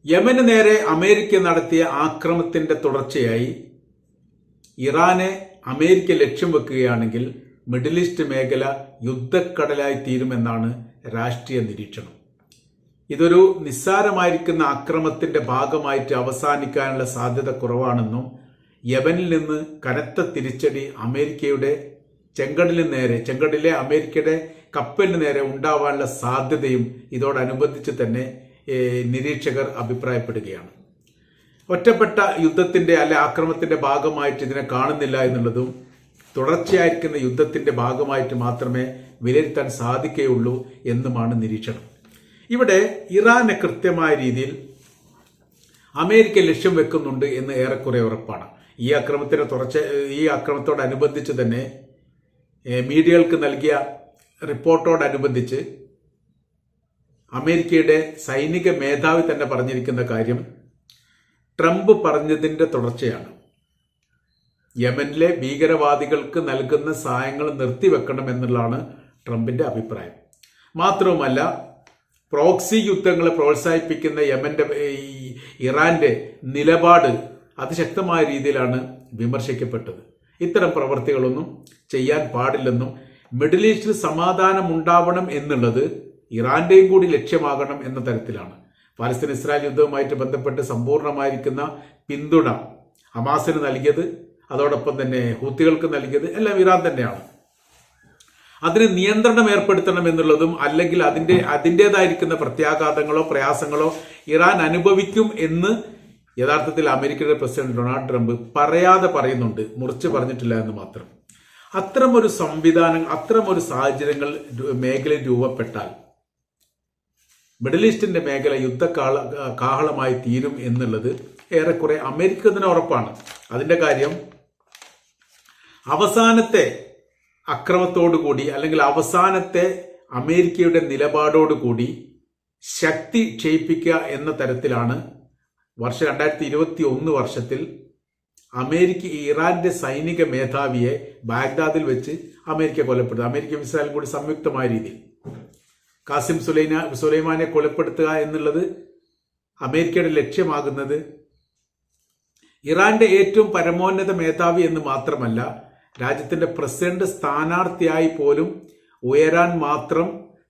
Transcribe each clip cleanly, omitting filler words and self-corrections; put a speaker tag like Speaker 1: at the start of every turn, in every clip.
Speaker 1: യമന് നേരെ അമേരിക്ക നടത്തിയ ആക്രമണത്തിന്റെ തുടർച്ചയായി ഇറാനെ അമേരിക്ക ലക്ഷ്യം വെക്കുകയാണെങ്കിൽ മിഡിൽ ഈസ്റ്റ് മേഖല യുദ്ധക്കടലായി തീരുമെന്നാണ് രാഷ്ട്രീയ നിരീക്ഷണം. ഇതൊരു നിസ്സാരമായിരിക്കുന്ന ആക്രമണത്തിന്റെ ഭാഗമായിട്ട് അവസാനിക്കാനുള്ള സാധ്യത കുറവാണെന്നും യമനിൽ നിന്ന് കനത്ത തിരിച്ചടി അമേരിക്കയുടെ ചെങ്കടലിലെ അമേരിക്കയുടെ കപ്പലിന് നേരെ ഉണ്ടാവാനുള്ള സാധ്യതയും ഇതോടനുബന്ധിച്ച് തന്നെ നിരീക്ഷകർ അഭിപ്രായപ്പെടുകയാണ്. ഒറ്റപ്പെട്ട യുദ്ധത്തിന്റെ ആക്രമണത്തിന്റെ ഭാഗമായിട്ട് ഇതിനെ കാണുന്നില്ല എന്നുള്ളതും തുടർച്ചയായിരിക്കുന്ന യുദ്ധത്തിന്റെ ഭാഗമായിട്ട് മാത്രമേ വിലയിരുത്താൻ സാധിക്കുകയുള്ളൂ എന്നുമാണ് നിരീക്ഷണം. ഇവിടെ ഇറാനെ കൃത്യമായ രീതിയിൽ അമേരിക്ക ലക്ഷ്യം വെക്കുന്നുണ്ട് എന്ന് ഏറെക്കുറെ ഉറപ്പാണ്. ഈ ആക്രമണത്തോടനുബന്ധിച്ച് തന്നെ മീഡിയകൾക്ക് നൽകിയ റിപ്പോർട്ടോടനുബന്ധിച്ച് അമേരിക്കയുടെ സൈനിക മേധാവി തന്നെ പറഞ്ഞിരിക്കുന്ന കാര്യം ട്രംപ് പറഞ്ഞതിന്റെ തുടർച്ചയാണ്. യമനിലെ ഭീകരവാദികൾക്ക് നൽകുന്ന സഹായങ്ങൾ നിർത്തിവെക്കണം എന്നുള്ളതാണ് ട്രംപിന്റെ അഭിപ്രായം. മാത്രവുമല്ല, പ്രോക്സി യുദ്ധങ്ങളെ പ്രോത്സാഹിപ്പിക്കുന്ന ഇറാന്റെ നിലപാട് അതിശക്തമായ രീതിയിലാണ് വിമർശിക്കപ്പെട്ടത്. ഇത്തരം പ്രവർത്തികളൊന്നും ചെയ്യാൻ പാടില്ലെന്നും മിഡിൽ ഈസ്റ്റിൽ സമാധാനം ഉണ്ടാവണം എന്നുള്ളത് ഇറാന്റെയും കൂടി ലക്ഷ്യമാകണം എന്ന തരത്തിലാണ്. പാലസ്തീൻ ഇസ്രായേൽ യുദ്ധവുമായിട്ട് ബന്ധപ്പെട്ട് സമ്പൂർണമായിരിക്കുന്ന പിന്തുണ ഹമാസിന് നൽകിയത്, അതോടൊപ്പം തന്നെ ഹൂത്തികൾക്ക് നൽകിയത് എല്ലാം ഇറാൻ തന്നെയാണ്. അതിന് നിയന്ത്രണം ഏർപ്പെടുത്തണം എന്നുള്ളതും അല്ലെങ്കിൽ അതിൻ്റെതായിരിക്കുന്ന പ്രത്യാഘാതങ്ങളോ പ്രയാസങ്ങളോ ഇറാൻ അനുഭവിക്കും എന്ന് യഥാർത്ഥത്തിൽ അമേരിക്കയുടെ പ്രസിഡന്റ് ഡൊണാൾഡ് ട്രംപ് പറയാതെ പറയുന്നുണ്ട്, മുറിച്ച് പറഞ്ഞിട്ടില്ല എന്ന് മാത്രം. അത്തരമൊരു സംവിധാനം, അത്തരമൊരു സാഹചര്യങ്ങൾ മേഖലയിൽ രൂപപ്പെട്ടാൽ മിഡിൽ ഈസ്റ്റിന്റെ മേഖല കാഹളമായി തീരും എന്നുള്ളത് ഏറെക്കുറെ അമേരിക്ക തന്നെ ഉറപ്പാണ്. അതിന്റെ കാര്യം അവസാനത്തെ അക്രമത്തോടുകൂടി അല്ലെങ്കിൽ അവസാനത്തെ അമേരിക്കയുടെ നിലപാടോടുകൂടി ശക്തി ക്ഷയിപ്പിക്കുക എന്ന തരത്തിലാണ് 2021 വർഷത്തിൽ ഇറാന്റെ സൈനിക മേധാവിയെ ബാഗ്ദാദിൽ വെച്ച് അമേരിക്ക കൊലപ്പെടുത്തുക. അമേരിക്കയും ഇസ്രായേലും കൂടി സംയുക്തമായ രീതിയിൽ ഖാസിം സുലൈമാനെ കൊലപ്പെടുത്തുക എന്നുള്ളത് അമേരിക്കയുടെ ലക്ഷ്യമാകുന്നത് ഇറാന്റെ ഏറ്റവും പരമോന്നത മേധാവി എന്ന് മാത്രമല്ല, രാജ്യത്തിന്റെ പ്രസിഡന്റ് സ്ഥാനാർത്ഥിയായി പോലും ഉയരാൻ മാത്രം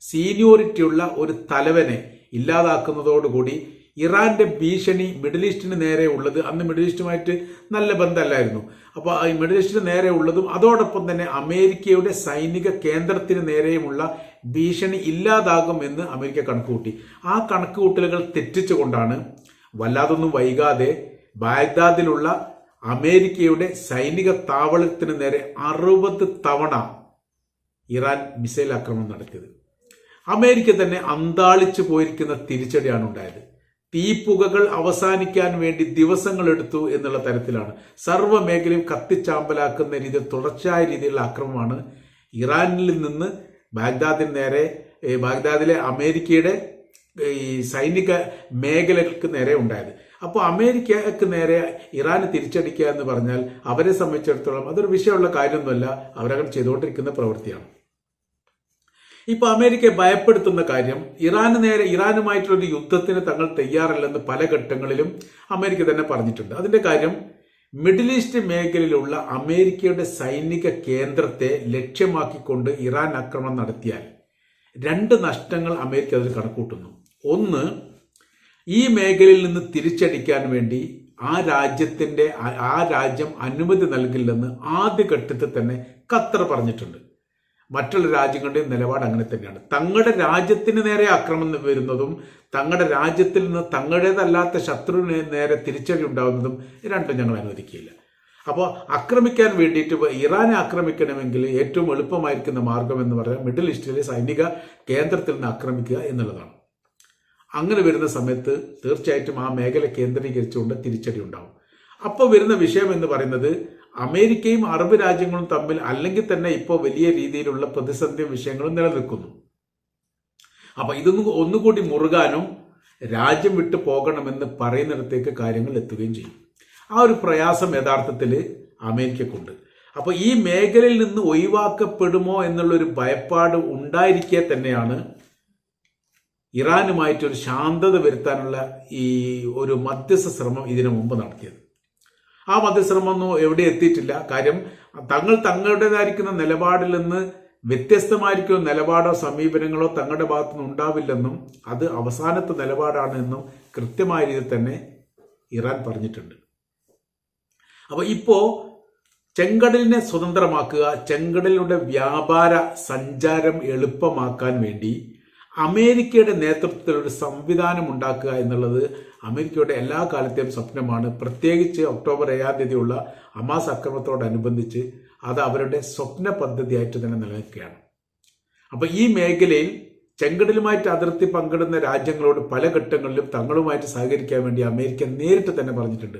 Speaker 1: സീനിയോറിറ്റിയുള്ള ഒരു തലവനെ ഇല്ലാതാക്കുന്നതോടുകൂടി ഇറാന്റെ ഭീഷണി മിഡിൽ ഈസ്റ്റിന് നേരെ ഉള്ളത്, അന്ന് മിഡിൽ ഈസ്റ്റുമായിട്ട് നല്ല ബന്ധമല്ലായിരുന്നു, അപ്പോൾ ഈ മിഡിൽ ഈസ്റ്റിന് നേരെ ഉള്ളതും അതോടൊപ്പം തന്നെ അമേരിക്കയുടെ സൈനിക കേന്ദ്രത്തിന് നേരെയുമുള്ള ഭീഷണി ഇല്ലാതാകുമെന്ന് അമേരിക്ക കണക്കുകൂട്ടി. ആ കണക്കുകൂട്ടലുകൾ തെറ്റിച്ചുകൊണ്ടാണ് വല്ലാതൊന്നും വൈകാതെ ബാഗ്ദാദിലുള്ള അമേരിക്കയുടെ സൈനിക താവളത്തിന് നേരെ 60 തവണ ഇറാൻ മിസൈൽ ആക്രമണം നടത്തിയത്. അമേരിക്ക തന്നെ അന്താളിച്ചു പോയിരിക്കുന്ന തിരിച്ചടിയാണ് ഉണ്ടായത്. തീപ്പുകകൾ അവസാനിക്കാൻ വേണ്ടി ദിവസങ്ങൾ എടുത്തു എന്നുള്ള തരത്തിലാണ് സർവ്വ മേഖലയും കത്തിച്ചാമ്പലാക്കുന്ന രീതിയിൽ തുടർച്ചയായ രീതിയിലുള്ള ആക്രമണമാണ് ഇറാനിൽ നിന്ന് ബാഗ്ദാദിന് നേരെ, ബാഗ്ദാദിലെ അമേരിക്കയുടെ ഈ സൈനിക മേഖലകൾക്ക് നേരെ ഉണ്ടായത്. അപ്പോൾ അമേരിക്കക്ക് നേരെ ഇറാന് തിരിച്ചടിക്കുക എന്ന് പറഞ്ഞാൽ അവരെ സംബന്ധിച്ചിടത്തോളം അതൊരു വിഷയമുള്ള കാര്യമൊന്നുമല്ല, അവരങ്ങനെ ചെയ്തുകൊണ്ടിരിക്കുന്ന പ്രവൃത്തിയാണ്. ഇപ്പൊ അമേരിക്കയെ ഭയപ്പെടുത്തുന്ന കാര്യം ഇറാനുമായിട്ടുള്ളൊരു യുദ്ധത്തിന് തങ്ങൾ തയ്യാറല്ലെന്ന് പല ഘട്ടങ്ങളിലും അമേരിക്ക തന്നെ പറഞ്ഞിട്ടുണ്ട്. അതിന്റെ കാര്യം മിഡിൽ ഈസ്റ്റ് മേഖലയിലുള്ള അമേരിക്കയുടെ സൈനിക കേന്ദ്രത്തെ ലക്ഷ്യമാക്കിക്കൊണ്ട് ഇറാൻ ആക്രമണം നടത്തിയാൽ 2 നഷ്ടങ്ങൾ അമേരിക്ക അതിൽ കണക്കൂട്ടുന്നു. ഒന്ന്, ഈ മേഖലയിൽ നിന്ന് തിരിച്ചടിക്കാൻ വേണ്ടി ആ രാജ്യം അനുമതി നൽകില്ലെന്ന് ആദ്യഘട്ടത്തിൽ തന്നെ ഖത്തർ പറഞ്ഞിട്ടുണ്ട്. മറ്റുള്ള രാജ്യങ്ങളുടെയും നിലപാട് അങ്ങനെ തന്നെയാണ്. തങ്ങളുടെ രാജ്യത്തിന് നേരെ ആക്രമണം വരുന്നതും തങ്ങളുടെ രാജ്യത്തിൽ നിന്ന് തങ്ങളുടേതല്ലാത്ത ശത്രുവിന് നേരെ തിരിച്ചടി ഉണ്ടാകുന്നതും രണ്ടും ഞങ്ങൾ അനുവദിക്കില്ല. അപ്പോൾ ആക്രമിക്കാൻ വേണ്ടിയിട്ട് ഇറാനെ ആക്രമിക്കണമെങ്കിൽ ഏറ്റവും എളുപ്പമായിരിക്കുന്ന മാർഗം എന്ന് പറഞ്ഞാൽ മിഡിൽ ഈസ്റ്റിലെ സൈനിക കേന്ദ്രത്തിൽ നിന്ന് ആക്രമിക്കുക എന്നുള്ളതാണ്. അങ്ങനെ വരുന്ന സമയത്ത് തീർച്ചയായിട്ടും ആ മേഖല കേന്ദ്രീകരിച്ചുകൊണ്ട് തിരിച്ചടി ഉണ്ടാവും. അപ്പോൾ വരുന്ന വിഷയം എന്ന് പറയുന്നത് അമേരിക്കയും അറബ് രാജ്യങ്ങളും തമ്മിൽ അല്ലെങ്കിൽ തന്നെ ഇപ്പോൾ വലിയ രീതിയിലുള്ള പ്രതിസന്ധി വിഷയങ്ങളും നിലനിൽക്കുന്നു. അപ്പൊ ഇതൊന്നും ഒന്നുകൂടി മുറുകാനും രാജ്യം വിട്ടു പോകണമെന്ന് പറയുന്നിടത്തേക്ക് കാര്യങ്ങൾ എത്തുകയും ചെയ്യും. ആ ഒരു പ്രയാസം യഥാർത്ഥത്തിൽ അമേരിക്കക്കുണ്ട്. അപ്പൊ ഈ മേഖലയിൽ നിന്ന് ഒഴിവാക്കപ്പെടുമോ എന്നുള്ളൊരു ഭയപ്പാട് ഉണ്ടായിരിക്കെ തന്നെയാണ് ഇറാനുമായിട്ടൊരു ശാന്തത വരുത്താനുള്ള ഈ ഒരു മധ്യസ്ഥ ശ്രമം ഇതിനു മുമ്പ് നടത്തിയത്. ആ മധ്യശ്രമമൊന്നും എവിടെ എത്തിയിട്ടില്ല. കാര്യം തങ്ങളുടേതായിരിക്കുന്ന നിലപാടിൽ നിന്ന് വ്യത്യസ്തമായിരിക്കുന്ന നിലപാടോ സമീപനങ്ങളോ തങ്ങളുടെ ഭാഗത്തുനിന്ന് ഉണ്ടാവില്ലെന്നും അത് അവസാനത്തെ നിലപാടാണ് എന്നും കൃത്യമായ രീതിയിൽ തന്നെ ഇറാൻ പറഞ്ഞിട്ടുണ്ട്. അപ്പൊ ഇപ്പോ ചെങ്കടലിനെ സ്വതന്ത്രമാക്കുക, ചെങ്കടലിലൂടെ വ്യാപാര സഞ്ചാരം എളുപ്പമാക്കാൻ വേണ്ടി അമേരിക്കയുടെ നേതൃത്വത്തിൽ ഒരു സംവിധാനം ഉണ്ടാക്കുക എന്നുള്ളത് അമേരിക്കയുടെ എല്ലാ കാലത്തെയും സ്വപ്നമാണ്. പ്രത്യേകിച്ച് ഒക്ടോബർ 7-ാം തീയതിയുള്ള ഹമാസ് ആക്രമണത്തോടനുബന്ധിച്ച് അത് അവരുടെ സ്വപ്ന പദ്ധതിയായിട്ട് തന്നെ നിലനിൽക്കുകയാണ്. അപ്പൊ ഈ മേഖലയിൽ ചെങ്കടലുമായിട്ട് അതിർത്തി പങ്കിടുന്ന രാജ്യങ്ങളോട് പല ഘട്ടങ്ങളിലും തങ്ങളുമായിട്ട് സഹകരിക്കാൻ വേണ്ടി അമേരിക്ക നേരിട്ട് തന്നെ പറഞ്ഞിട്ടുണ്ട്.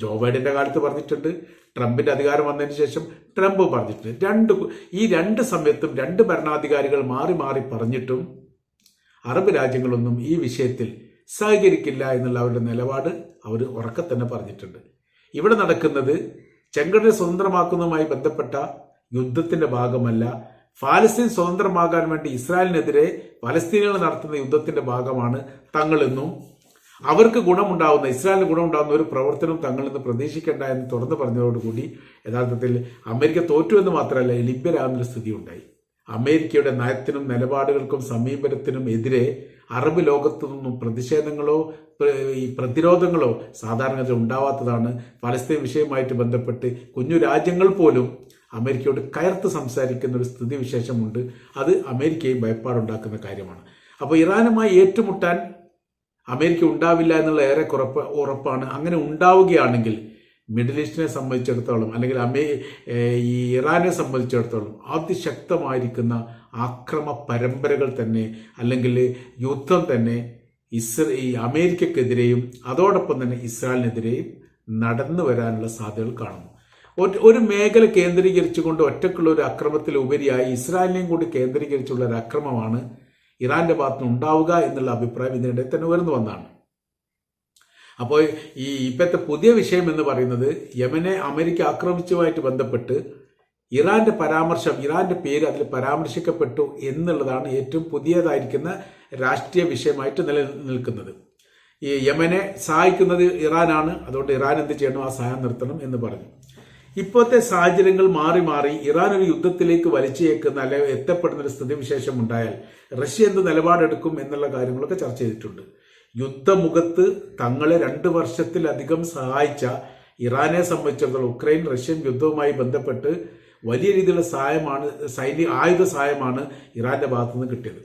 Speaker 1: ജോ ബൈഡന്റെ കാലത്ത് പറഞ്ഞിട്ടുണ്ട്, ട്രംപിന്റെ അധികാരം വന്നതിന് ശേഷം ട്രംപ് പറഞ്ഞിട്ടുണ്ട്. ഈ രണ്ട് സമയത്തും രണ്ട് ഭരണാധികാരികൾ മാറി മാറി പറഞ്ഞിട്ടും അറബ് രാജ്യങ്ങളൊന്നും ഈ വിഷയത്തിൽ സഹകരിക്കില്ല എന്നുള്ള അവരുടെ നിലപാട് അവർ ഉറക്കെ തന്നെ പറഞ്ഞിട്ടുണ്ട്. ഇവിടെ നടക്കുന്നത് ചെങ്കടൽ സ്വതന്ത്രമാക്കുന്നതുമായി ബന്ധപ്പെട്ട യുദ്ധത്തിന്റെ ഭാഗമല്ല, ഫലസ്തീൻ സ്വതന്ത്രമാകാൻ വേണ്ടി ഇസ്രായേലിനെതിരെ പലസ്തീനുകൾ നടത്തുന്ന യുദ്ധത്തിന്റെ ഭാഗമാണ് തങ്ങളെന്നും അവർക്ക് ഗുണമുണ്ടാവുന്ന, ഇസ്രായേലിന് ഗുണമുണ്ടാവുന്ന ഒരു പ്രവർത്തനം തങ്ങളിൽ നിന്ന് പ്രതീക്ഷിക്കേണ്ട എന്ന് തുറന്നു പറഞ്ഞതോടുകൂടി യഥാർത്ഥത്തിൽ അമേരിക്ക തോറ്റു എന്ന് മാത്രമല്ല ലഭ്യരാകുന്നൊരു സ്ഥിതി ഉണ്ടായി. അമേരിക്കയുടെ നയത്തിനും നിലപാടുകൾക്കും സമീപനത്തിനും എതിരെ അറബ് ലോകത്തു നിന്നും പ്രതിഷേധങ്ങളോ ഈ പ്രതിരോധങ്ങളോ സാധാരണ ഉണ്ടാവാത്തതാണ്. പലസ്തീൻ വിഷയവുമായിട്ട് ബന്ധപ്പെട്ട് കുഞ്ഞു രാജ്യങ്ങൾ പോലും അമേരിക്കയോട് കയർത്ത് സംസാരിക്കുന്ന ഒരു സ്ഥിതി വിശേഷമുണ്ട്. അത് അമേരിക്കയും ഭയപ്പാടുണ്ടാക്കുന്ന കാര്യമാണ്. അപ്പോൾ ഇറാനുമായി ഏറ്റുമുട്ടാൻ അമേരിക്ക ഉണ്ടാവില്ല എന്നുള്ള ഏറെ ഉറപ്പാണ്. അങ്ങനെ ഉണ്ടാവുകയാണെങ്കിൽ മിഡിൽ ഈസ്റ്റിനെ സംബന്ധിച്ചിടത്തോളം അല്ലെങ്കിൽ ഈ ഇറാനെ സംബന്ധിച്ചിടത്തോളം അതിശക്തമായിരിക്കുന്ന ആക്രമ പരമ്പരകൾ തന്നെ അല്ലെങ്കിൽ യുദ്ധം തന്നെ ഈ അമേരിക്കക്കെതിരെയും അതോടൊപ്പം തന്നെ ഇസ്രായേലിനെതിരെയും നടന്നു വരാനുള്ള സാധ്യതകൾ കാണുന്നു. ഒരു മേഖല കേന്ദ്രീകരിച്ചുകൊണ്ട് ഒറ്റക്കുള്ള ഒരു അക്രമത്തിലുപരിയായി ഇസ്രായേലിനെയും കൂടി കേന്ദ്രീകരിച്ചുള്ള ഒരു അക്രമമാണ് ഇറാന്റെ ഭാഗത്തുനിന്ന് ഉണ്ടാവുക എന്നുള്ള അഭിപ്രായം ഇതിനിടെ തന്നെ ഉയർന്നു വന്നതാണ്. അപ്പോൾ ഈ ഇപ്പോഴത്തെ പുതിയ വിഷയം എന്ന് പറയുന്നത് യമനെ അമേരിക്ക ആക്രമിച്ചതുമായിട്ട് ബന്ധപ്പെട്ട് ഇറാന്റെ പരാമർശം, ഇറാന്റെ പേര് അതിൽ പരാമർശിക്കപ്പെട്ടു എന്നുള്ളതാണ് ഏറ്റവും പുതിയതായിരിക്കുന്ന രാഷ്ട്രീയ വിഷയമായിട്ട് നിലനിൽക്കുന്നത്. ഈ യമനെ സഹായിക്കുന്നത് ഇറാനാണ്, അതുകൊണ്ട് ഇറാൻ എന്ത് ചെയ്യണം, ആ സഹായം നിർത്തണം എന്ന് പറഞ്ഞു. ഇപ്പോഴത്തെ സാഹചര്യങ്ങൾ മാറി മാറി ഇറാൻ ഒരു യുദ്ധത്തിലേക്ക് വലിച്ചേക്കുന്ന അല്ലെങ്കിൽ എത്തപ്പെടുന്ന ഒരു സ്ഥിതിവിശേഷം ഉണ്ടായാൽ റഷ്യ എന്ത് നിലപാടെടുക്കും എന്നുള്ള കാര്യങ്ങളൊക്കെ ചർച്ച ചെയ്തിട്ടുണ്ട്. യുദ്ധമുഖത്ത് തങ്ങളെ 2 വർഷത്തിലധികം സഹായിച്ച ഇറാനെ സംബന്ധിച്ചിടത്തോളം ഉക്രൈൻ റഷ്യൻ യുദ്ധവുമായി ബന്ധപ്പെട്ട് വലിയ രീതിയിലുള്ള സഹായമാണ്, ആയുധ സഹായമാണ് ഇറാന്റെ ഭാഗത്തുനിന്ന് കിട്ടിയത്.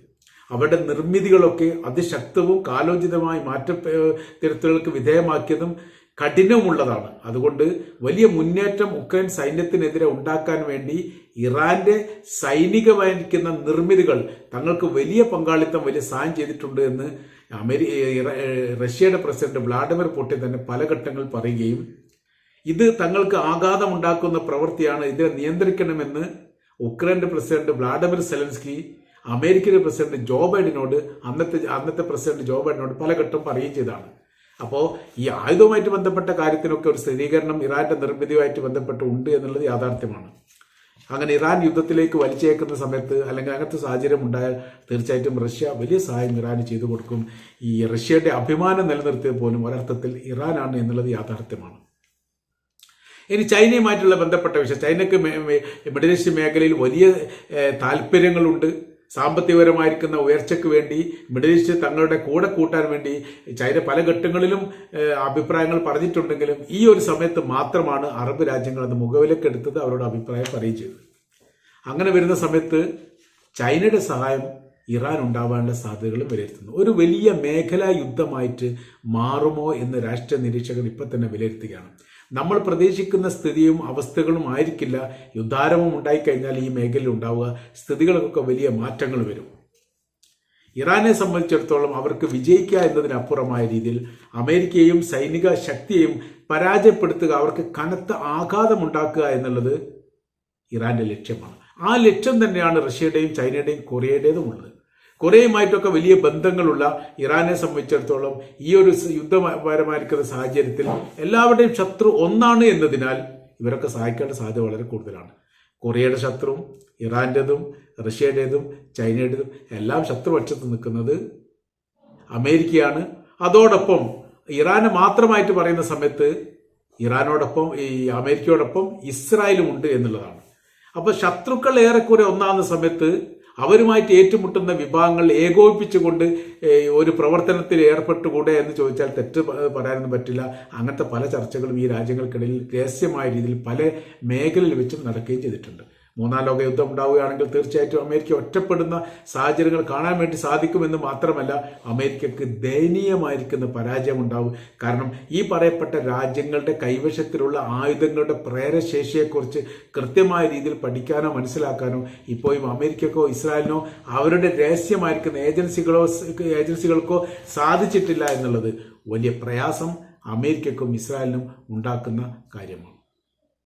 Speaker 1: അവരുടെ നിർമ്മിതികളൊക്കെ അതിശക്തവും കാലോചിതമായി തിരുത്തലുകൾക്ക് വിധേയമാക്കിയതും കഠിനമുള്ളതാണ്. അതുകൊണ്ട് വലിയ മുന്നേറ്റം ഉക്രൈൻ സൈന്യത്തിനെതിരെ ഉണ്ടാക്കാൻ വേണ്ടി ഇറാന്റെ സൈനികമായിരിക്കുന്ന നിർമ്മിതികൾ തങ്ങൾക്ക് വലിയ പങ്കാളിത്തം, വലിയ സഹായം ചെയ്തിട്ടുണ്ട് എന്ന് റഷ്യയുടെ പ്രസിഡന്റ് വ്ളാഡിമിർ പുടിൻ തന്നെ പല ഘട്ടങ്ങളിൽ പറയുകയും ഇത് തങ്ങൾക്ക് ആഘാതമുണ്ടാക്കുന്ന പ്രവൃത്തിയാണ്, ഇതിനെ നിയന്ത്രിക്കണമെന്ന് ഉക്രൈന്റെ പ്രസിഡന്റ് വ്ളാഡിമിർ സെലൻസ്കി അമേരിക്കയുടെ പ്രസിഡന്റ് ജോ ബൈഡനോട് അന്നത്തെ പ്രസിഡന്റ് ജോ ബൈഡനോട് പലഘട്ടം പറയുകയും ചെയ്തതാണ്. അപ്പോൾ ഈ ആയുധവുമായിട്ട് ബന്ധപ്പെട്ട കാര്യത്തിനൊക്കെ ഒരു സ്ഥിരീകരണം ഇറാന്റെ നിർമ്മിതിയുമായിട്ട് ബന്ധപ്പെട്ട് ഉണ്ട് എന്നുള്ളത് യാഥാർത്ഥ്യമാണ്. അങ്ങനെ ഇറാൻ യുദ്ധത്തിലേക്ക് വലിച്ചേക്കുന്ന സമയത്ത് അല്ലെങ്കിൽ അങ്ങനത്തെ സാഹചര്യം ഉണ്ടായാൽ തീർച്ചയായിട്ടും റഷ്യ വലിയ സഹായം ഇറാന് ചെയ്തു കൊടുക്കും. ഈ റഷ്യയുടെ അഭിമാനം നിലനിർത്തിയത് പോലും ഒരർത്ഥത്തിൽ ഇറാനാണ് എന്നുള്ളത് യാഥാർത്ഥ്യമാണ്. ഇനി ചൈനയുമായിട്ടുള്ള ബന്ധപ്പെട്ട വിഷയം, ചൈനയ്ക്ക് മിഡിൽ ഈസ്റ്റ് മേഖലയിൽ വലിയ താല്പര്യങ്ങളുണ്ട്. സാമ്പത്തികപരമായിരിക്കുന്ന ഉയർച്ചയ്ക്ക് വേണ്ടി മിഡിൽ ഈസ്റ്റ് തങ്ങളുടെ കൂടെ കൂട്ടാൻ വേണ്ടി ചൈന പല ഘട്ടങ്ങളിലും അഭിപ്രായങ്ങൾ പറഞ്ഞിട്ടുണ്ടെങ്കിലും ഈ ഒരു സമയത്ത് മാത്രമാണ് അറബ് രാജ്യങ്ങൾ അത് മുഖവിലക്കെടുത്തത്, അവരുടെ അഭിപ്രായം പറയുകയും ചെയ്തത്. അങ്ങനെ വരുന്ന സമയത്ത് ചൈനയുടെ സഹായം ഇറാൻ ഉണ്ടാവാനുള്ള സാധ്യതകളും വിലയിരുത്തുന്നു. ഒരു വലിയ മേഖലാ യുദ്ധമായിട്ട് മാറുമോ എന്ന് രാഷ്ട്രീയ നിരീക്ഷകർ ഇപ്പം തന്നെ വിലയിരുത്തുകയാണ്. നമ്മൾ പ്രതീക്ഷിക്കുന്ന സ്ഥിതിയും അവസ്ഥകളും ആയിരിക്കില്ല യുദ്ധാരംഭം ഉണ്ടായിക്കഴിഞ്ഞാൽ ഈ മേഖലയിൽ ഉണ്ടാവുക. സ്ഥിതികൾക്കൊക്കെ വലിയ മാറ്റങ്ങൾ വരും. ഇറാനെ സംബന്ധിച്ചിടത്തോളം അവർക്ക് വിജയിക്കുക എന്നതിനപ്പുറമായ രീതിയിൽ അമേരിക്കയെയും സൈനിക ശക്തിയെയും പരാജയപ്പെടുത്തുക, അവർക്ക് കനത്ത ആഘാതമുണ്ടാക്കുക എന്നുള്ളത് ഇറാന്റെ ലക്ഷ്യമാണ്. ആ ലക്ഷ്യം തന്നെയാണ് റഷ്യയുടെയും ചൈനയുടെയും കൊറിയയുടേതുമുള്ളത്. കൊറിയയുമായിട്ടൊക്കെ വലിയ ബന്ധങ്ങളുള്ള ഇറാനെ സംബന്ധിച്ചിടത്തോളം ഈ ഒരു യുദ്ധപരമായിരിക്കുന്ന സാഹചര്യത്തിൽ എല്ലാവരുടെയും ശത്രു ഒന്നാണ് എന്നതിനാൽ ഇവരൊക്കെ സഹായിക്കേണ്ട സാധ്യത വളരെ കൂടുതലാണ്. കൊറിയയുടെ ശത്രുവും ഇറാന്റേതും റഷ്യയുടേതും ചൈനയുടേതും എല്ലാം ശത്രുപക്ഷത്ത് നിൽക്കുന്നത് അമേരിക്കയാണ്. അതോടൊപ്പം ഇറാനെ മാത്രമായിട്ട് പറയുന്ന സമയത്ത് ഇറാനോടൊപ്പം ഈ അമേരിക്കയോടൊപ്പം ഇസ്രായേലും ഉണ്ട് എന്നുള്ളതാണ്. അപ്പോൾ ശത്രുക്കൾ ഏറെക്കുറെ ഒന്നാകുന്ന സമയത്ത് അവരുമായിട്ട് ഏറ്റുമുട്ടുന്ന വിഭാഗങ്ങൾ ഏകോപിപ്പിച്ചുകൊണ്ട് ഒരു പ്രവർത്തനത്തിൽ ഏർപ്പെട്ടുകൂടെ എന്ന് ചോദിച്ചാൽ തെറ്റ് പറയാനൊന്നും പറ്റില്ല. അങ്ങനത്തെ പല ചർച്ചകളും ഈ രാജ്യങ്ങൾക്കിടയിൽ രഹസ്യമായ രീതിയിൽ പല മേഖലയിൽ വെച്ചും നടക്കുകയും ചെയ്തിട്ടുണ്ട്. മൂന്നാം ലോക യുദ്ധം ഉണ്ടാവുകയാണെങ്കിൽ തീർച്ചയായിട്ടും അമേരിക്ക ഒറ്റപ്പെടുന്ന സാഹചര്യങ്ങൾ കാണാൻ വേണ്ടി സാധിക്കുമെന്ന് മാത്രമല്ല, അമേരിക്കക്ക് ദയനീയമായിരിക്കുന്ന പരാജയം ഉണ്ടാവും. കാരണം ഈ പറയപ്പെട്ട രാജ്യങ്ങളുടെ കൈവശത്തിലുള്ള ആയുധങ്ങളുടെ പ്രേരശേഷിയെക്കുറിച്ച് കൃത്യമായ രീതിയിൽ പഠിക്കാനോ മനസ്സിലാക്കാനോ ഇപ്പോഴും അമേരിക്കക്കോ ഇസ്രായേലിനോ അവരുടെ രഹസ്യമായിരിക്കുന്ന ഏജൻസികൾക്കോ സാധിച്ചിട്ടില്ല എന്നുള്ളത് വലിയ പ്രയാസം അമേരിക്കക്കും ഇസ്രായേലിനും ഉണ്ടാക്കുന്ന കാര്യമാണ്.